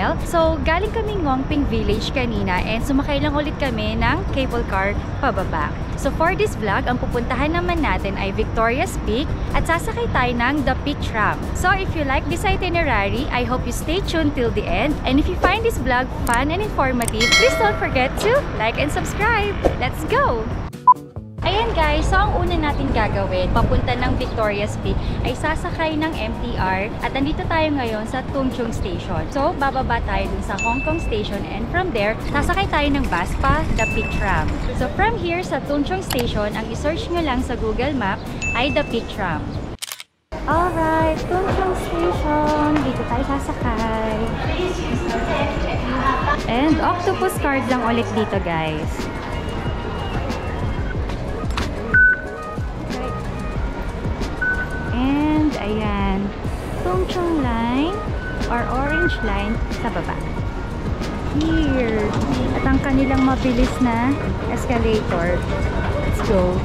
Daniel. So, galing kaming Ngongping Village kanina and sumakay lang ulit kami ng cable car pababa. So, for this vlog, ang pupuntahan naman natin ay Victoria's Peak at sasakay tayo ng The Peak Tram. So, if you like this itinerary, I hope you stay tuned till the end. And if you find this vlog fun and informative, please don't forget to like and subscribe. Let's go! Ayan guys, so ang una natin gagawin papunta ng Victoria's Peak ay sasakay ng MTR at nandito tayo ngayon sa Tung Chung Station. So bababa tayo dun sa Hong Kong Station and from there, sasakay tayo ng bus pa, The Peak Tram. So from here sa Tung Chung Station, ang isearch nyo lang sa Google Map ay The Peak Tram. Alright, Tung Chung Station, dito tayo sasakay. And octopus card lang ulit dito guys. And ayan, Tung Chung line or orange line sa baba. Here. At ang kanilang mabilis na escalator. Let's go.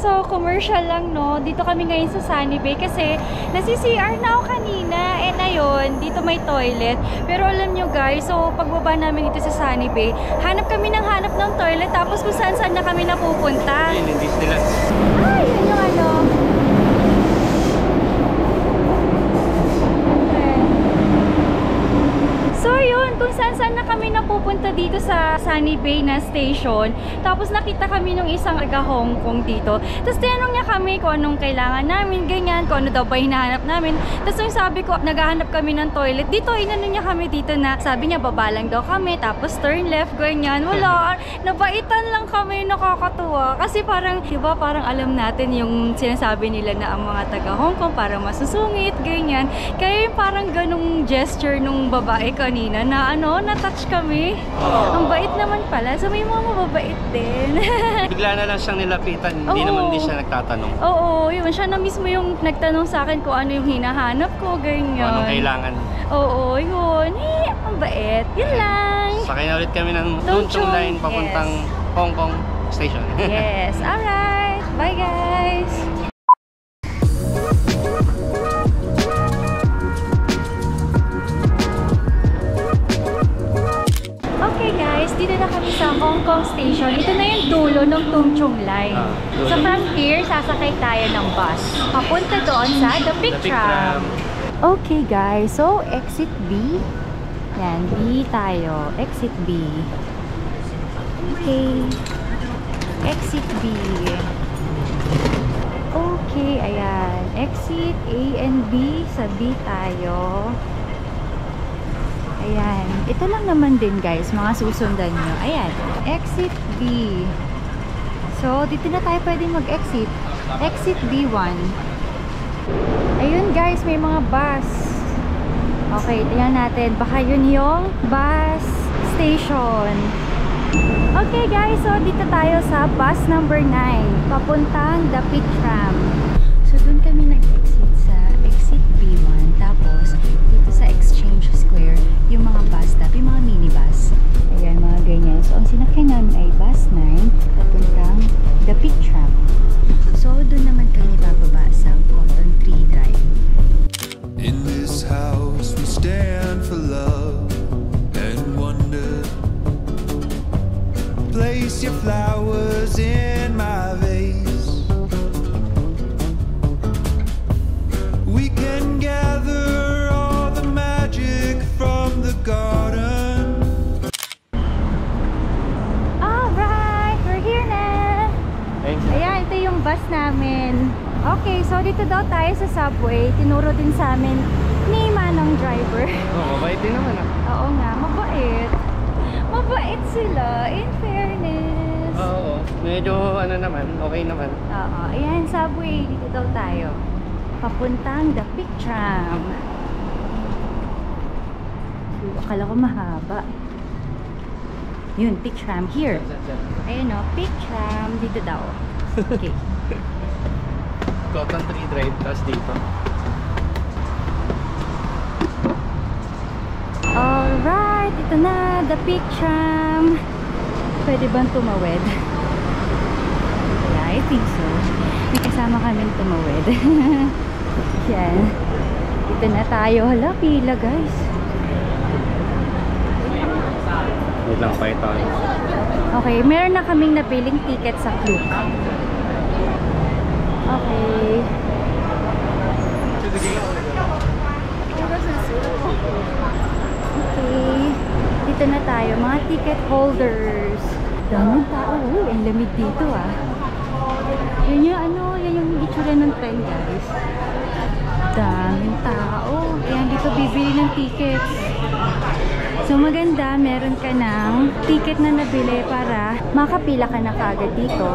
So, commercial lang, no? Dito kami ngayon sa Sunny Bay kasi nasi-CR na ako kanina. And ayun, dito may toilet. Pero alam nyo guys, so pagbaba namin dito sa Sunny Bay, hanap kami ng toilet. Tapos kung saan-saan na kami napupunta. Ayun, hindi sila. Ay, yun yung ano. So yun, kung saan-saan na kami napupunta dito sa Sunny Bay na station. Tapos nakita kami nung isang taga Hong Kong dito. Tapos tinanong niya kami kung anong kailangan namin, ganyan, kung ano daw ba hinahanap namin. Tapos yung sabi ko, naghahanap kami ng toilet. Dito, inano niya kami dito na, sabi niya, baba lang daw kami. Tapos turn left, ganyan. Wala, nabaitan lang kami, nakakatuwa. Kasi parang, diba, parang alam natin yung sinasabi nila na ang mga taga Hong Kong parang masusungit, ganyan. Kaya yung parang ganung gesture nung babae kanina na ano, na-touch kami. Ang bait naman pala. So may mga mababait din. Bigla na lang siyang nilapitan. Hindi naman din siya nagtatanong. Oo, yun. Siya na mismo yung nagtanong sa akin kung ano yung hinahanap ko, ganyan. Kung anong kailangan. Oo, yun. Ang bait. Yun lang. Sakay na ulit kami ng Tung Chung line papuntang Hong Kong Station. Yes. Alright. Bye guys. Dito na kami sa Hong Kong Station. Ito na yung dulo ng Tung Chung line. So from here, sasakay tayo ng bus. Papunta doon sa The Peak Tram. Okay guys, so exit B. Yan, B tayo. Exit B. Okay. Exit B. Okay, ayan. Exit A and B. Sa B tayo. Ayan. Ito lang naman din guys, mga susundan nyo. Ayan. Exit B. So, dito na tayo pwedeng mag-exit. Exit B1. Ayun guys, may mga bus. Okay, tingnan natin. Baka yun yung bus station. Okay guys, so dito tayo sa bus number 9. Papuntang The Peak Tram. So, dun kami nag-exit sa exit B1. Tapos, dito sa Exchange Square, yung mga bus stop, yung mga minibus. Ayan, mga ganyan. So, ang sinakay namin ay bus 9 papuntang The Peak Tram. So, doon naman kami bababa sa Cotton Tree Drive. In this house we stand for love and wonder. Place your flowers in my vase. We can gather all the magic from the garden. Alright, we're here na. Ayan, ito yung bus namin. Okay, so dito daw tayo sa subway. Tinuro din sa amin ni Manong driver. Mabait din naman ah. Oo nga, mabait. Mabait sila, in fairness. Oo, medyo ano naman, okay naman. Oo, ayan, subway. Dito daw tayo. Papuntang The Peak Tram. Akala ko mahaba. Yun, Peak Tram. Here. Ayun o, Peak Tram. Dito daw. Okay. Cotton Tree Drive, tapos dito. All Alright, ito na, the peak tram. Pwede bang tumawid? Yeah, I think so. May kasama kaming tumawid. Yan. Dito na tayo. Hala, pila guys. Wait lang pa ito. Okay, meron na kaming nabiling ticket sa Klook. Okay. Okay. Dito na tayo, mga ticket holders. Daming tao. Uy, ang lamig dito ah. Yan yung ano, yan yung itsura ng train guys. Daming tao. Ayan, dito bibili ng tickets. So maganda, meron ka ng ticket na nabili para makapila ka na kaagad dito.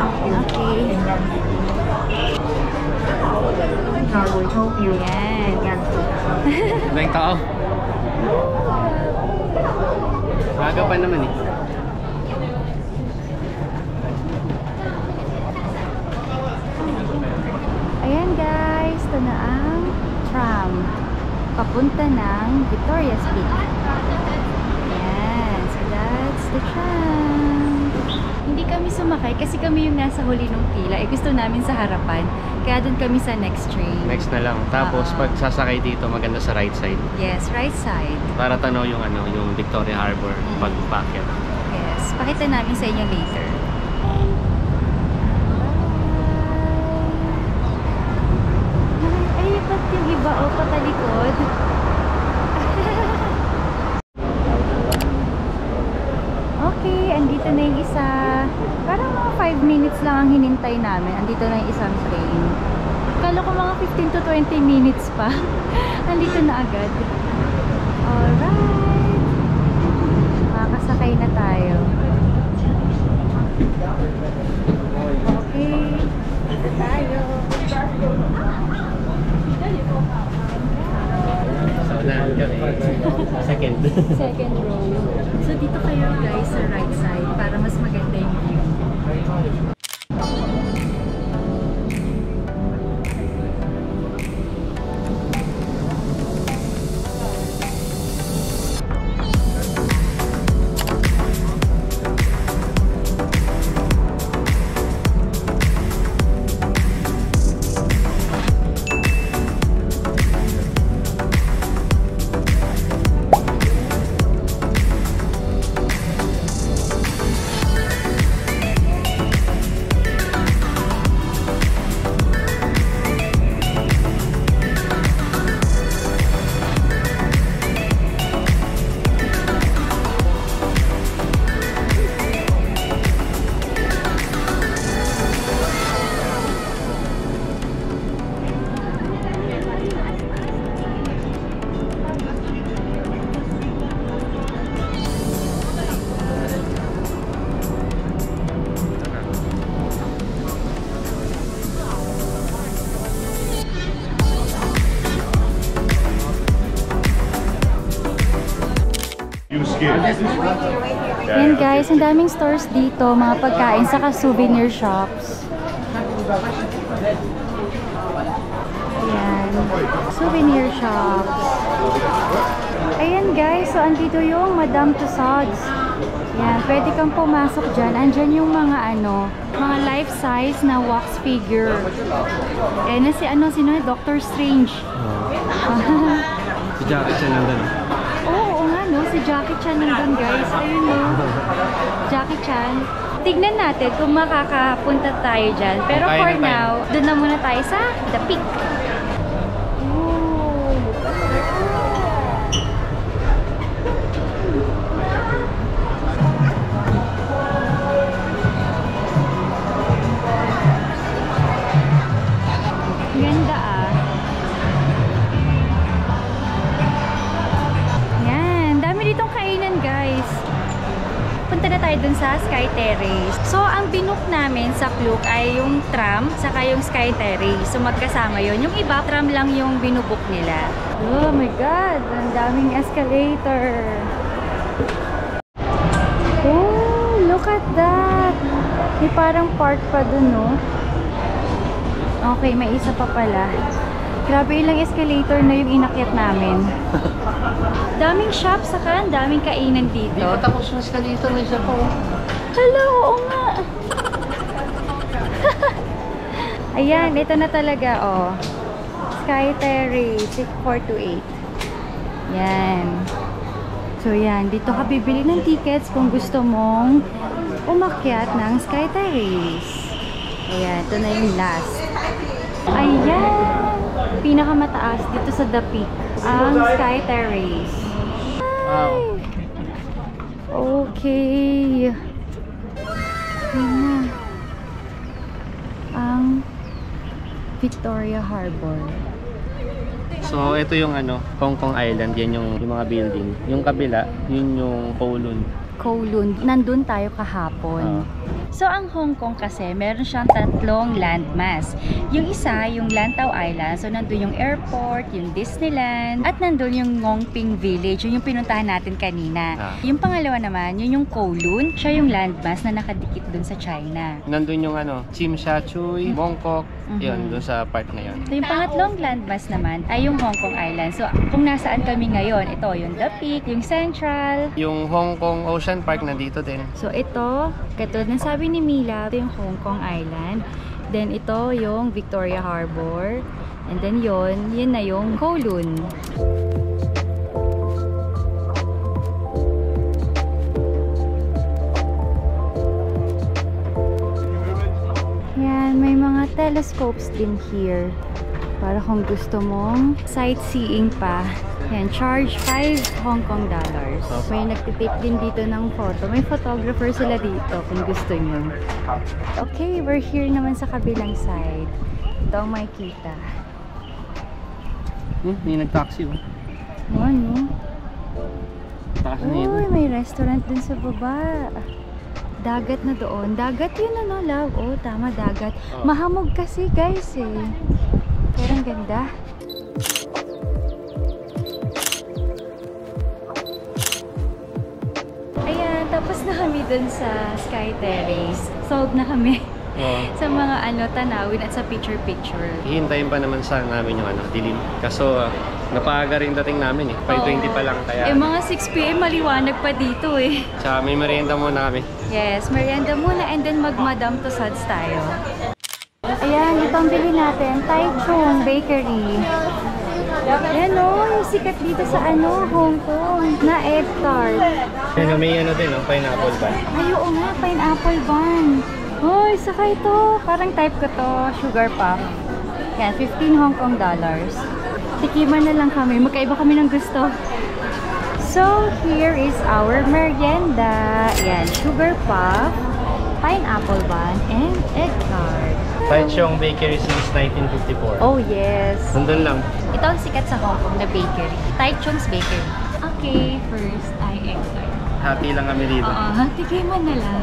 Okay. Ayan. Daming tao. Aga pa naman eh. Ayan guys, ito na ang tram. Papunta ng Victoria's Peak. Ayan, so that's the tram. Hindi kami sumakay kasi kami yung nasa huli ng pila. Eh gusto namin sa harapan. Kaya dun kami sa next train. Next na lang. Tapos pag sasakay dito, maganda sa right side. Yes, right side. Para tanaw yung ano, yung Victoria Harbor pag-packet. Yes, pakita namin sa inyo later. Ay, ba't yung iba o patalikod? Okay, andito na yung isa. Parang mga 5 minutes lang ang hinintay namin. Andito na yung isang train. Kala ko mga 15 to 20 minutes pa. Andito na agad. Alright. Makakasakay na tayo. Okay. Dito tayo. So, unahan kami. Second. Second row. So dito kayo guys sa right side para mas maganda yung view. Yan guys, ang daming stores dito, mga pagkain, saka souvenir shops. Ayan, souvenir shops. Ayan guys, so andito yung Madame Tussauds. Yan, pwede kang pumasok dyan. Andyan yung mga mga life-size na wax figure. Ayan na sino? Doctor Strange. Si Jackie Chan nandun. Oo nga no, si Jackie Chan nandun guys. Ayun no, Jackie Chan. Tignan natin kung makakapunta tayo dyan. Pero Kaya for na tayo. now, doon na muna tayo sa The Peak. Ganda ah. Yan, dami ditong kainan guys. Punta na tayo dun sa Sky Terrace. So, ang binook namin sa Klook ay yung tram, saka yung Sky Terrace. So, magkasama yon. Yung iba, tram lang yung binubook nila. Oh my God! Ang daming escalator. Oh, look at that! May parang park pa dun, no? Okay, may isa pa pala. Grabe, ilang escalator na yung inakyat namin. Daming shop, saka ang daming kainan dito. Di pa tapos mas ka dito, may isa pa. Hello, oo nga. Ayan, ito na talaga, oh. Sky Terrace, 428. Yan. So, yan. Dito ka bibili ng tickets kung gusto mong umakyat ng Sky Terrace. Ayan, ito na yung last. Ayan. Pinakamataas dito sa The Peak, ang Sky Terrace. Wow. Okay. Yan na. Ang Victoria Harbor. So, ito yung Hong Kong Island. Yan yung mga building. Yung kabila, yun yung Kowloon. Kowloon. Nandun tayo kahapon. So, ang Hong Kong kasi, meron siyang tatlong landmass. Yung isa, yung Lantau Island. So, nandun yung airport, yung Disneyland, at nandun yung Ngongping Village. Yun yung pinuntahan natin kanina. Yung pangalawa naman, yun yung Kowloon. Siya yung landmass na nakadikit dun sa China. Nandun yung Tsim Sha Tsui, Mongkok. Yun, dun sa part na yun. So, yung pangatlong landmass naman ay yung Hong Kong Island. So, kung nasaan kami ngayon, ito yung The Peak, yung Central. Yung Hong Kong Ocean Park nandito din. So, ito, katulad ng sabi ni Mila, ito yung Hong Kong Island. Then, ito yung Victoria Harbor. And then, yun na yung Kowloon. Yan, may mga telescopes din here. Para kung gusto mong sightseeing pa. Yan, charge 5 Hong Kong dollars. May nagtitake din dito ng photo. May photographer sila dito kung gusto nyo. Okay, we're here naman sa kabilang side. Ito ang makikita. May nag-taxi oh. Ano? Taas na Uy, yun. may restaurant dun sa baba. Dagat na doon. Dagat yun love. Oh, tama, dagat. Mahamog kasi guys eh. Pero ang ganda. Ayan, tapos na kami dun sa Sky Terrace. Solved na kami. Sa mga tanawin at sa picture-picture. Hihintayin pa naman sa namin yung dilim. Kaso, napaaga rin dating namin eh. 5:20 pa lang kaya. Mga 6 PM maliwanag pa dito eh. Tsaka may merienda muna kami. Yes, merienda muna and then mag-Madame Tussauds tayo. Ayan, ito ang bili natin. Tai Chung Bakery. Ayan o, yung sikat dito sa Hong Kong na egg tart. May din pineapple bun. Ay, oo nga, pineapple bun. Hoy, saka ito. Parang type ko to, sugar puff. Yan, 15 Hong Kong dollars. Tikiman na lang kami. Magkaiba kami ng gusto. So, here is our merienda. Yan, sugar puff, pineapple bun, and egg tart. Tai Chung Bakery since 1954. Oh, yes. Nandun lang. Ito ang sikat sa Hong Kong na bakery. Tai Chung's Bakery. Okay, first ay egg tart. Happy lang kami dito. Oo, tikiman na lang.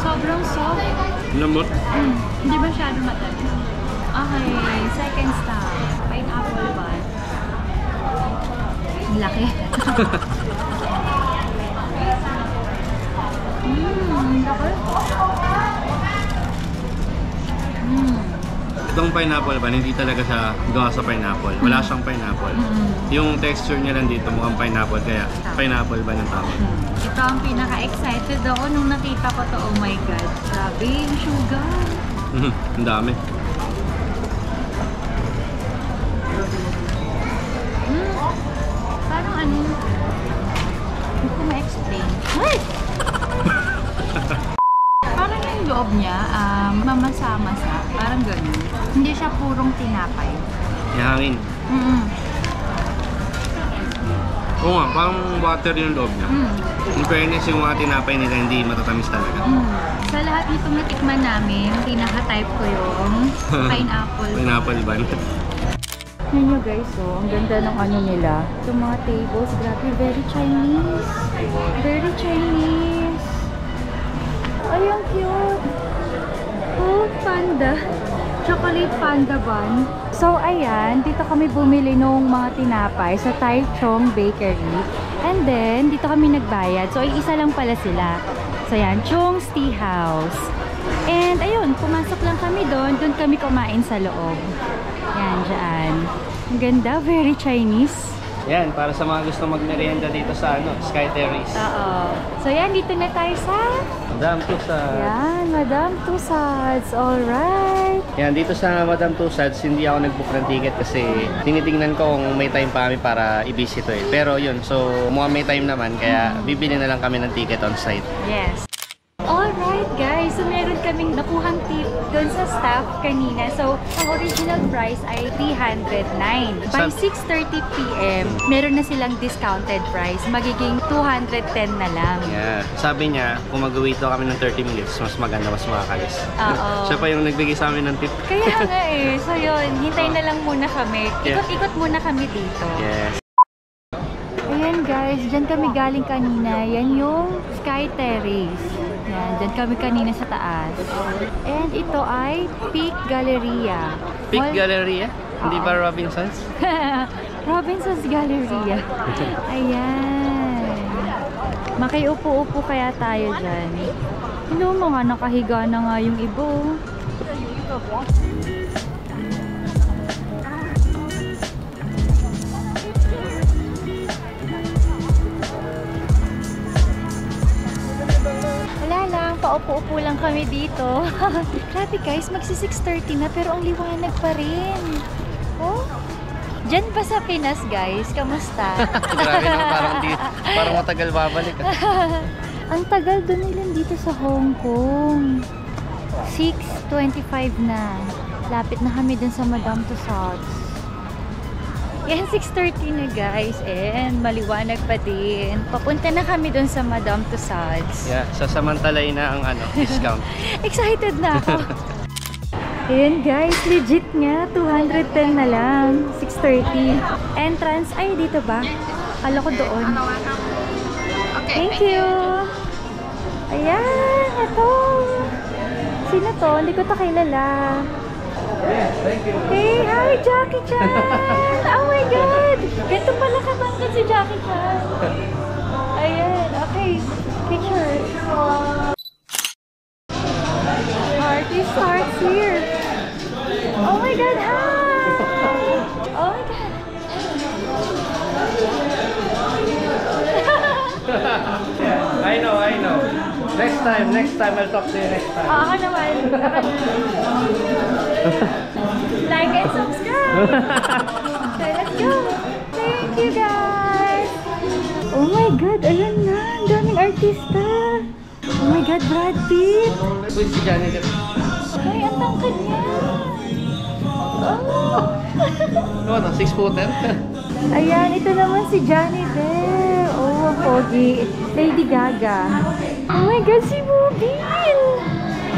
Sobrang soft. Lambot. Hindi masyado matamis. Okay, second stop. Pineapple bun. Ang laki. Itong pineapple bun, hindi talaga siya gawa sa pineapple. Wala siyang pineapple. Yung texture niya lang dito mukhang pineapple, kaya pineapple bun ang tawag. Ito ang pinaka-excited ako nung nakita ko to. Oh my God. Grabe, yung sugar. Ang dami. Parang hindi ko ma-explain. Ay! Parang yung loob niya, mamasa-masa. Parang ganun. Hindi siya purong tinapay. Ihangin. Oo nga, parang water yung loob niya. In fairness, yung mga tinapay nila hindi matatamis talaga. Sa lahat nitong natikman namin, pinaka-type ko yung pineapple. Pineapple bun. Yan nyo guys, ang ganda ng nila. Itong mga tables, grabe, very Chinese. Very Chinese. Ay, ang cute. Oh, panda. Chocolate panda bun. So, ayan, dito kami bumili nung mga tinapay sa Tai Chung Bakery. And then, dito kami nagbayad. So, isa lang pala sila. So, ayan, Chung's Tea House. And ayun, pumasok lang kami doon. Doon kami kumain sa loob. Yan, dyan. Ang ganda, very Chinese. Yan, para sa mga gusto magmerienda dito sa Sky Terrace. Oo. So yan, dito na tayo sa... Madame Tussauds. Yan, Madame Tussauds. Alright. Yan, dito sa Madame Tussauds, hindi ako nag-book ng ticket kasi tinitingnan ko kung may time pa kami para i-visit ito eh. Pero yun, so mukhang may time naman, kaya bibili na lang kami ng ticket on site. Yes. Alright guys, so meron kaming nakuhang tip doon sa staff kanina. So, ang original price ay 309. By 6:30 PM, meron na silang discounted price. Magiging 210 na lang. Yeah. Sabi niya, kung mag-wait daw kami ng 30 minutes, mas maganda, mas makakalis. Oo. Siya pa yung nagbigay sa amin ng tip. Kaya nga eh. So yun, hintayin na lang muna kami. Yeah. Ikot-ikot muna kami dito. Yes. Ayan guys, dyan kami galing kanina. Yan yung Sky Terrace. Yan, dyan kami kanina sa taas. And ito ay Peak Galleria. Peak Galleria? Hindi ba Robinsons? Robinsons Galleria. Ayan. Makiupo-upo kaya tayo dyan. Ano mga nakahiga na nga yung iba. Paupo-upo lang kami dito. Grabe guys, magsi 6:30 na pero ang liwanag pa rin. Oh? Diyan pa sa Pinas guys, kamusta? Grabe naman, parang matagal babalik. Ang tagal doon nilang dito sa Hong Kong. 6:25 na. Lapit na kami dun sa Madame Tussauds. Yan, 6:30 na guys. And maliwanag pa din. Papunta na kami dun sa Madame Tussauds. Yeah, sasamantalay na ang discount. Excited na ako. Ayan guys, legit nga. 210 na lang. 6:30. Entrance, ay dito ba? Kala ko doon. Thank you. Ayan, ito. Sino to? Hindi ko to kilala. Thank you. Hey, hi Jackie Chan! Oh my God! Ganito pala katangkad si Jackie Chan. Ayan, okay. Picture. Party starts here. Oh my God, hi! Oh my God. I know. Next time I'll talk to you next time. Ako naman. Like and subscribe. So let's go. Thank you guys. Oh my God, ayan na. Ang daming artista. Oh my God, Brad Pitt. Uy, si Johnny Depp. Ay, ang tangkad niya. Oh. Ano, 6-footer? Ayan, ito naman si Johnny Depp. Oh, ang pogi. Lady Gaga. Oh my God, si Mobile.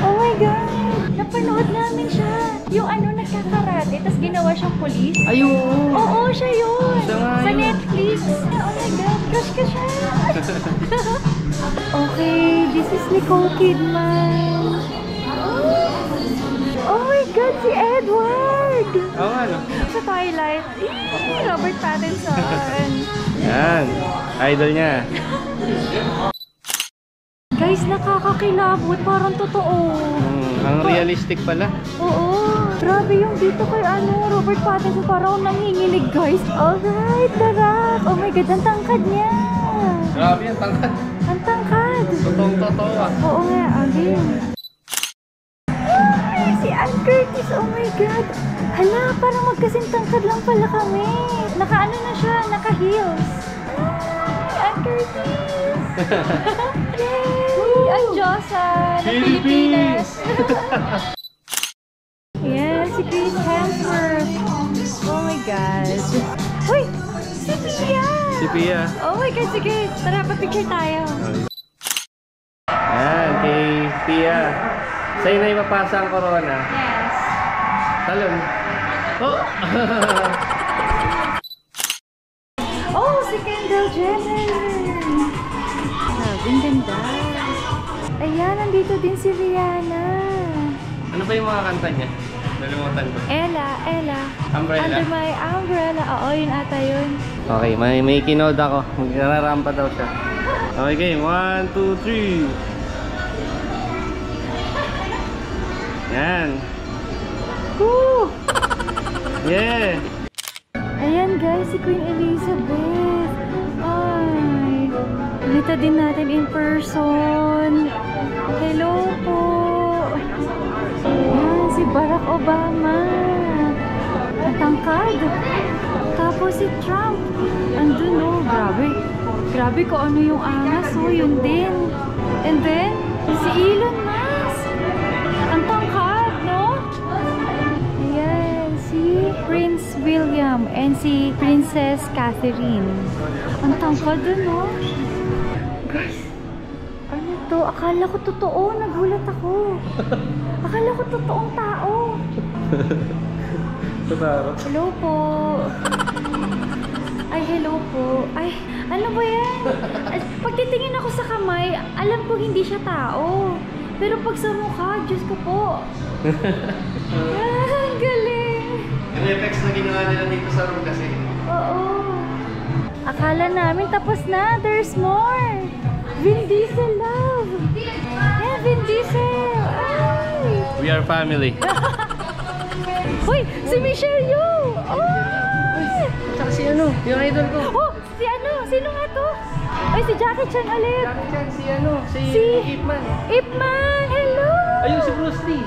Oh my God. Napanood namin siya. Yung nagkakarate, tapos ginawa siyang police. Ayun! Oo, siya yun. Siya nga Sa yun. Netflix. Oh my God, crush ka siya. Okay, this is Nicole Kidman. Oh my God, si Edward. Oo nga, no? Sa Twilight. Robert Pattinson. Yan. Idol niya. Guys, nakakakilabot. Parang totoo. Ang realistic pala. Oo. Grabe yung dito kay Robert Pattinson. Parang nanginginig, guys. Alright, darap. Oh my God, ang tangkad niya. Grabe ang tangkad. Ang tangkad. Totoo ah. Oo nga, again. Ay, si Ann Curtis. Oh my God. Hala, parang magkasing tangkad lang pala kami. Naka-ano na siya, naka-heels. Ay, Ann Curtis. Yay! Ang Diyosa ng Pilipinas. Yan, si Chris Hemsworth. Oh my God. Uy! Si Pia! Si Pia. Oh my God, sige. Tara, pa-picture tayo. Yan, kay Pia. Sa'yo na ipapasa ang corona. Yes. Talon. Oh! Oh, si Kendall Jenner. Ang ganda. Ayan, nandito din si Rihanna. Ano ba yung mga kanta niya? Nalimutan ko. Ella. Umbrella? Under my umbrella. Oo, yun ata yun. Okay, may kinood ako. Magrarampa daw siya. Okay, game. 1, 2, 3. Yan. Woo! Yeah! Ayan guys, si Queen Elizabeth. Ay, nakita din natin in person. Hello po. Ayan, si Barack Obama. Natangkad. Tapos si Trump. Andun oh, grabe. Grabe ko ano yung angas oh, yun din. And then, si Elon Musk. Ang tangkad, no? Ayan, si Prince William and si Princess Catherine. Ang tangkad dun, no? Guys, ano to? Akala ko totoo. Nagulat ako. Akala ko totoong tao. Hello po. Ay, hello po. Ay, ano ba yan? Pag titingin ako sa kamay, alam ko hindi siya tao. Pero pag sa mukha, Diyos ko po. Ah, ang galing. Yung effects na ginawa nila dito sa room kasi. Oo. Akala namin tapos na. There's more. Vin Diesel love. Yeah, Vin Diesel. Ay. We are family. Uy, si Michelle Yeoh. Oh. Tsaka si ano, yung idol ko. Oh, si ano? Sino nga to? Ay, si Jackie Chan ulit. Jackie Chan, si ano, si Ip Man. Ip Man, hello. Ayun, si Bruce Lee.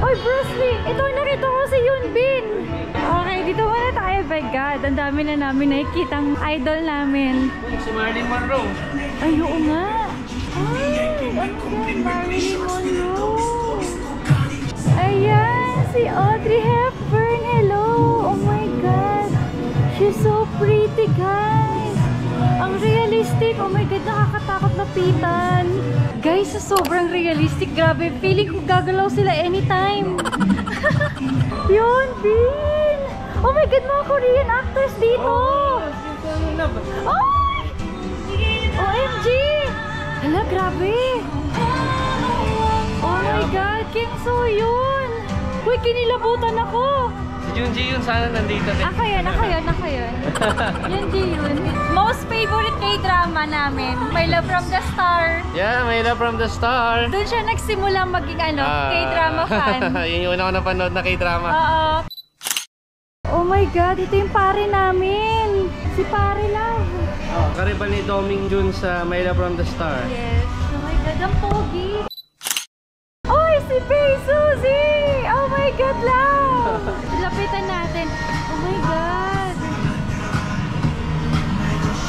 Oy, Bruce Lee. Ito, nakita ko si Yoon Bin. Okay, dito muna tayo. My God, ang dami na namin nakikitang idol namin. Uy, si Marilyn Monroe. Ay, oo nga. Ay, ano yan? Marilyn Monroe. Ayan, si Audrey Hepburn. Hello. Oh my God. She's so pretty, guys. Ang realistic. Oh my God, nakakatakot lapitan. Guys, sobrang realistic. Grabe, feeling ko gagalaw sila anytime. Yun, Bin. Oh my God, mga Korean actors dito. Ay! OMG! Hala, grabe. Oh my God, Kim So Yoon. Uy, kinilabutan ako. Si Junji yun, sana nandito din. Ako yun. Yan, Ji yun. Most favorite K-drama namin, My Love from the Star. Yeah, My Love from the Star. Doon siya nagsimula maging K-drama fan. Yun yung una ko napanood na K-drama. Oo. Oh my God, ito yung pare namin. Si Pare Love. Karibal ni Doming Jun sa My Love from the Star. Yes. Oh my God, ang pogi. Oy, si Bae Suzy! Oh my God, love! Lapitan natin. Oh my God.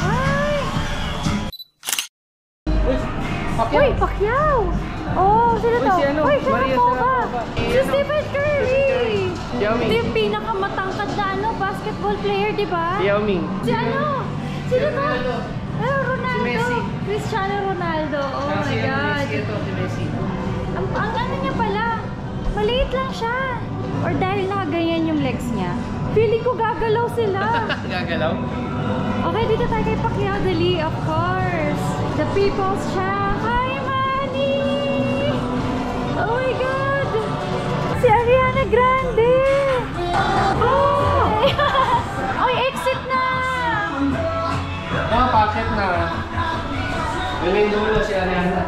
Ay! Uy, Pacquiao! Oh, sino to? si ano? Uy, Maria Sharapova! Sharapova. Si Stephen Curry! Yao Ming. Ito yung pinakamatangkad na basketball player, di ba? Yao Ming. Si ano? Sino to? Ronaldo. Si Messi. Cristiano Ronaldo. Oh my Si God. Si Messi. Ang ano niya pala, maliit lang siya. Or dahil nakaganyan yung legs niya. Feeling ko gagalaw sila. Gagalaw? Okay, dito tayo kay Pacquiao Dali, of course. The people's champ. Hi, Manny! Oh my God! Si Ariana Grande! Oh! Oy, exit na! Bakit na? Galing dulo si Ariana.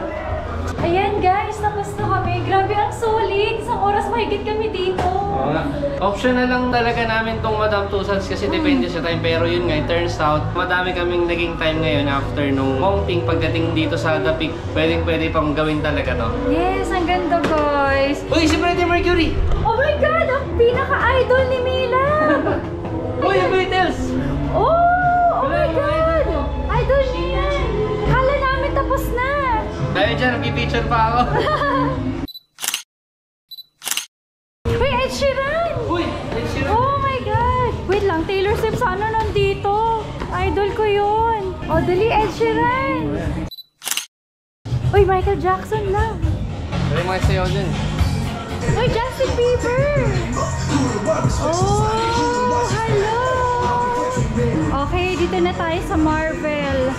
Ayan guys, tapos na kami. Grabe, ang sulit. Isang oras mahigit kami dito. Oo nga. Optional lang talaga namin tong Madame Tussauds kasi depende sa time. Pero yun nga, it turns out, madami kaming naging time ngayon after nung Hongping pagdating dito sa The Peak. Pwede pang gawin talaga to. Yes, ang ganda guys. Uy, si Freddie Mercury! Oh my God, ang pinaka-idol ni Mila. Uy, yung Beatles! Oh my God. Idol niya. Kala namin tapos na. Dahil dyan, nag-feature pa ako. Uy, Ed Sheeran. Uy, Ed Sheeran. Oh my God. Wait lang, Taylor Swift sana nandito. Idol ko yun. Oh, dali, Ed Sheeran. Uy, Michael Jackson lang. Dali mga sayaw dun. Uy, Justin Bieber. Oh, hello. Okay, dito na tayo sa Marvel.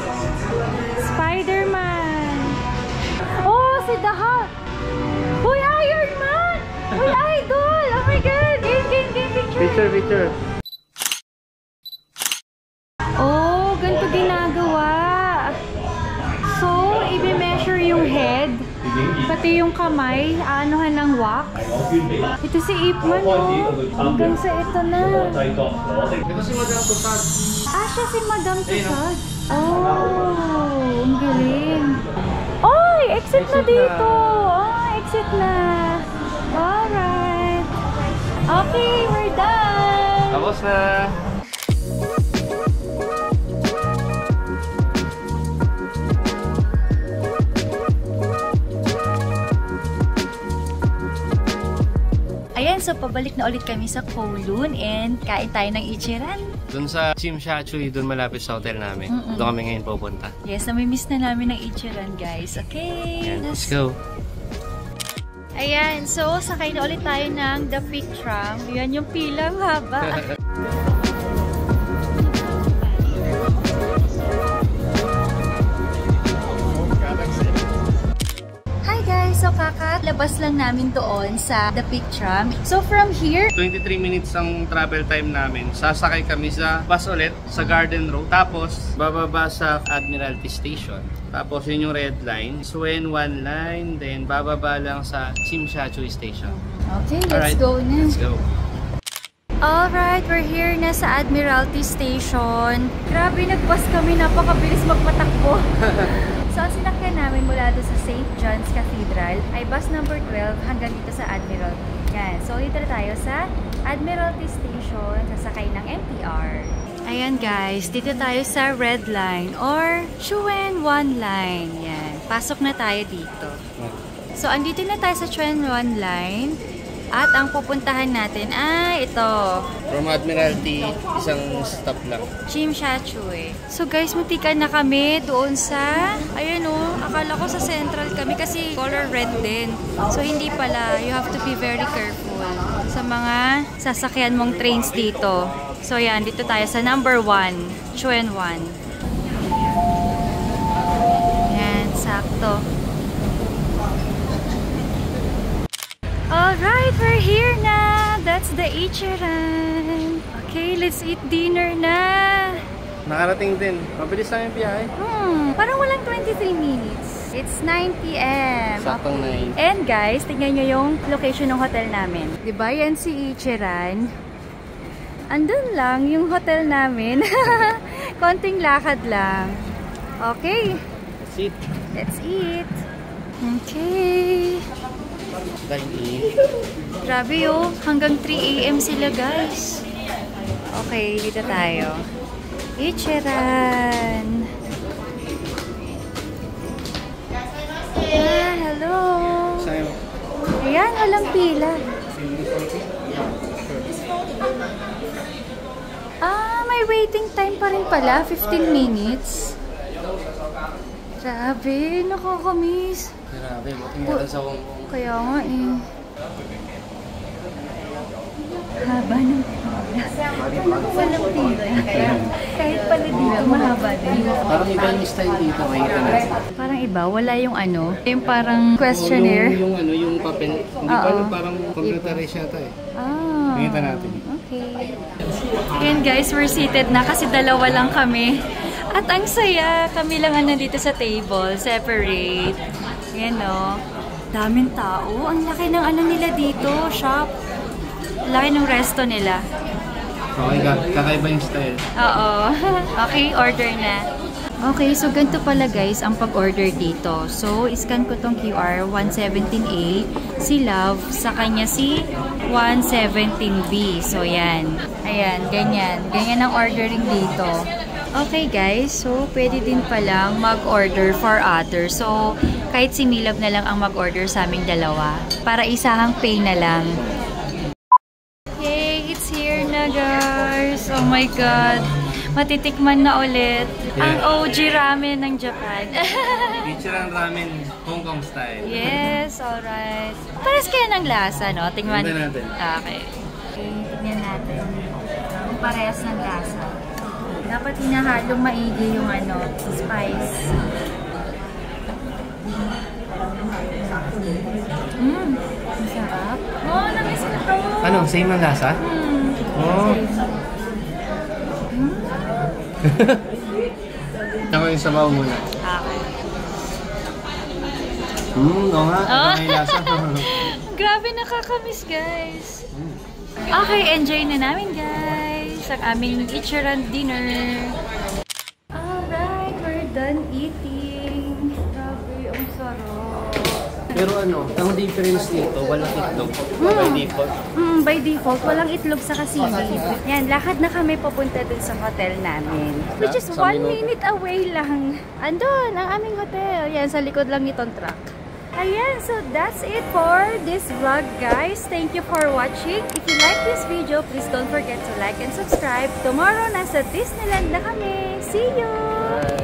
Spider-Man. Oh, si The Hulk. Uy, Iron Man. Uy, idol. Oh my God. Game picture. Picture. Oh, ganito ginagawa. So, i-measure yung head. pati yung kamay, aanuhan ng wax. Ito si Ipman, oh. Hanggang sa ito na. Ito si Madam Tusad. Ah, siya si Madam Tusad. Oh, ang galing. Oy, exit na dito. Oh, exit na. Alright. Okay, we're done. Tapos na. Ayan, so pabalik na ulit kami sa Kowloon and kain tayo ng Ichiran. Doon sa Chimshachuy, doon malapit sa hotel namin. Doon kami ngayon pupunta. Yes, namimiss na namin ng Ichiran, guys. Okay, Ayan, let's go. Ayan, so sakay na ulit tayo ng The Peak Tram. Yan yung pilang haba. Hi guys! So kakalabas lang namin doon sa The Peak Tram. So from here, 23 minutes ang travel time namin. Sasakay kami sa bus ulit sa Garden Road. Tapos, bababa sa Admiralty Station. Tapos, yun yung red line. Suen One Line. Then, bababa lang sa Chimshachuy Station. okay, let's go na. Let's go. Alright, we're here na sa Admiralty Station. Grabe, nag-bus kami. Napakabilis magpatakbo. So, ang sinakyan namin mula doon sa St. John's Cathedral ay bus number 12 hanggang dito sa Admiralty. Yan. So, dito na tayo sa Admiralty Station, sasakay ng MTR. Ayan guys, dito tayo sa Red Line or Chuen One Line. Yan. Pasok na tayo dito. So, andito na tayo sa Chuen One Line. At ang pupuntahan natin ay ito. From Admiralty, isang stop lang. Chimshachuy. So guys, matikan na kami doon sa, ayan o, akala ko sa Central kami kasi color red din. So hindi pala, you have to be very careful sa mga sasakyan mong trains dito. So yan, dito tayo sa number 1, Chuen One. Yan, sakto. Alright, we're here na! That's the Ichiran. Okay, let's eat dinner na! Nakarating din. Mabilis lang yung biyahe. Parang walang 23 minutes. It's 9 p.m. Saktong 9. And guys, tingnan nyo yung location ng hotel namin. Diba yan si Ichiran? Andun lang yung hotel namin. Konting lakad lang. Okay. Let's eat. Let's eat. Okay. Grabe oh, hanggang 3 AM sila guys. Okay, dito tayo. Ichiran. Ah, hello. Sa'yo. Ayan, walang pila. Ah, may waiting time pa rin pala. 15 minutes. Grabe, nakakamiss. Grabe, buti nga lang sa Hong Kong. Kaya nga eh. Haba ng walang pila. Kahit pala dito, mahaba din. Parang iba yung style dito, makikita natin. Parang iba, wala yung ano, yung parang questionnaire. Yung ano, yung papel. Hindi pa, parang computer siya ito eh. Ah, Makita natin. okay. Ayan guys, we're seated na kasi dalawa lang kami. At ang saya, kami lang ang nandito sa table, separate. Ayan o. Daming tao. Ang laki ng ano nila dito, shop. Laki ng resto nila. Okay, kakaiba yung style. Oo. Okay, order na. Okay, so ganito pala guys ang pag-order dito. So, iscan ko tong QR, 117A. Si Love, sa kanya si 117B. So, yan. Ayan, ganyan. Ganyan ang ordering dito. Okay guys, so pwede din palang mag-order for others. So, kahit si Milab na lang ang mag-order sa aming dalawa. Para isahang pay na lang. Yay! It's here na guys! Oh my God! Matitikman na ulit. Ang OG ramen ng Japan. Ichiran ramen, Hong Kong style. Yes, alright. Pares kaya ng lasa, no? Tingnan natin. Okay. Tingnan natin. Parehas ng lasa. Dapat hinahalong maigi yung ano, spice. Masarap. Oh, namiss ko to. Ano? Same ang lasa? Oh. Ako yung sabaw muna. Okay. Oo nga, may lasa. Grabe, nakakamiss guys. Okay, enjoy na namin guys ang aming Ichiran dinner. Alright, we're done eating. Grabe, ang sarap. Pero ang difference dito, walang itlog by default. By default, walang itlog sa kasili. Yan, lakad na kami papunta dun sa hotel namin. Which is 1 minute away lang. Andun, ang aming hotel. Yan, sa likod lang nitong truck. Ayan, so that's it for this vlog, guys. Thank you for watching. If you like this video, please don't forget to like and subscribe. Tomorrow, nasa Disneyland na kami. See you!